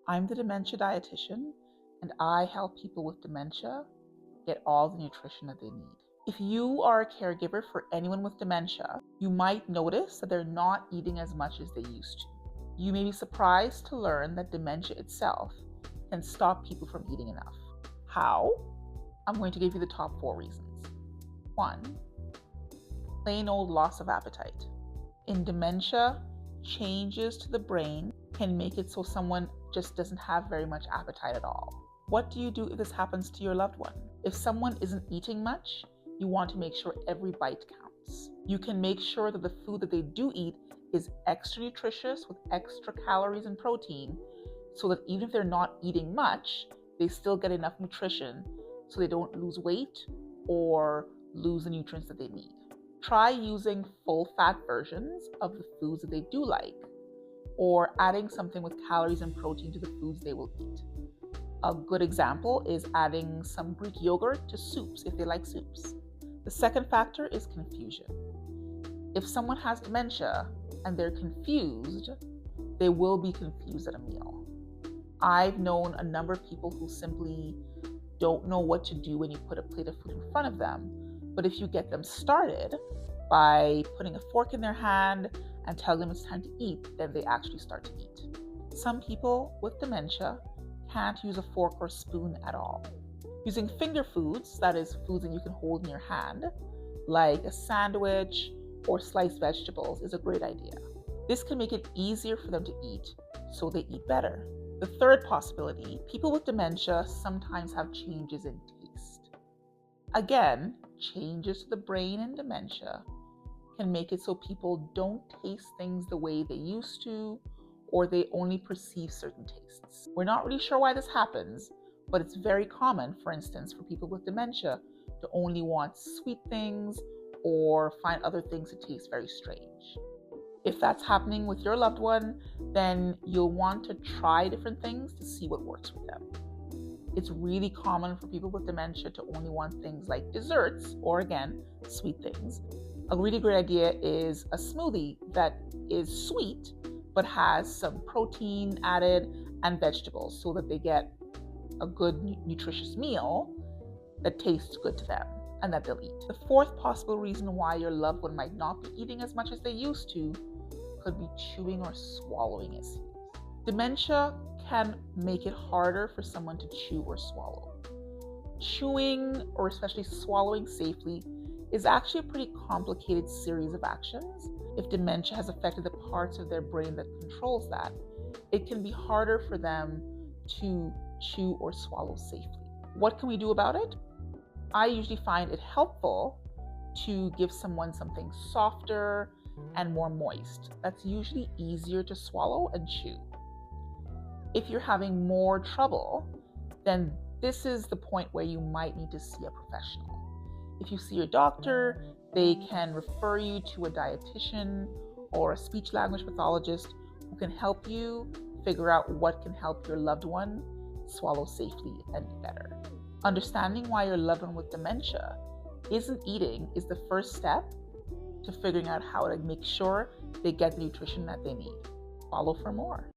I'm the dementia dietitian, and I help people with dementia get all the nutrition that they need. If you are a caregiver for anyone with dementia, you might notice that they're not eating as much as they used to. You may be surprised to learn that dementia itself can stop people from eating enough. How? I'm going to give you the top 4 reasons. 1, plain old loss of appetite. In dementia, changes to the brain can make it so someone just doesn't have very much appetite at all. What do you do if this happens to your loved one? If someone isn't eating much, you want to make sure every bite counts. You can make sure that the food that they do eat is extra nutritious with extra calories and protein, so that even if they're not eating much, they still get enough nutrition so they don't lose weight or lose the nutrients that they need. Try using full fat versions of the foods that they do like, or adding something with calories and protein to the foods they will eat. A good example is adding some Greek yogurt to soups if they like soups. The second factor is confusion. If someone has dementia and they're confused, they will be confused at a meal. I've known a number of people who simply don't know what to do when you put a plate of food in front of them. But if you get them started by putting a fork in their hand and telling them it's time to eat, then they actually start to eat. Some people with dementia can't use a fork or spoon at all. Using finger foods, that is foods that you can hold in your hand, like a sandwich or sliced vegetables, is a great idea. This can make it easier for them to eat, so they eat better. The third possibility, people with dementia sometimes have changes in taste. Again, changes to the brain in dementia can make it so people don't taste things the way they used to, or they only perceive certain tastes. We're not really sure why this happens, but it's very common, for instance, for people with dementia to only want sweet things or find other things to taste very strange. If that's happening with your loved one, then you'll want to try different things to see what works with them. It's really common for people with dementia to only want things like desserts, or again, sweet things. A really great idea is a smoothie that is sweet but has some protein added and vegetables, so that they get a good nutritious meal that tastes good to them and that they'll eat. The fourth possible reason why your loved one might not be eating as much as they used to could be chewing or swallowing issues. Dementia can make it harder for someone to chew or swallow. Chewing, or especially swallowing safely, is actually a pretty complicated series of actions. If dementia has affected the parts of their brain that controls that, it can be harder for them to chew or swallow safely. What can we do about it? I usually find it helpful to give someone something softer and more moist. That's usually easier to swallow and chew. If you're having more trouble, then this is the point where you might need to see a professional. If you see your doctor, they can refer you to a dietitian or a speech language pathologist who can help you figure out what can help your loved one swallow safely and be better. Understanding why your loved one with dementia isn't eating is the first step to figuring out how to make sure they get the nutrition that they need. Follow for more.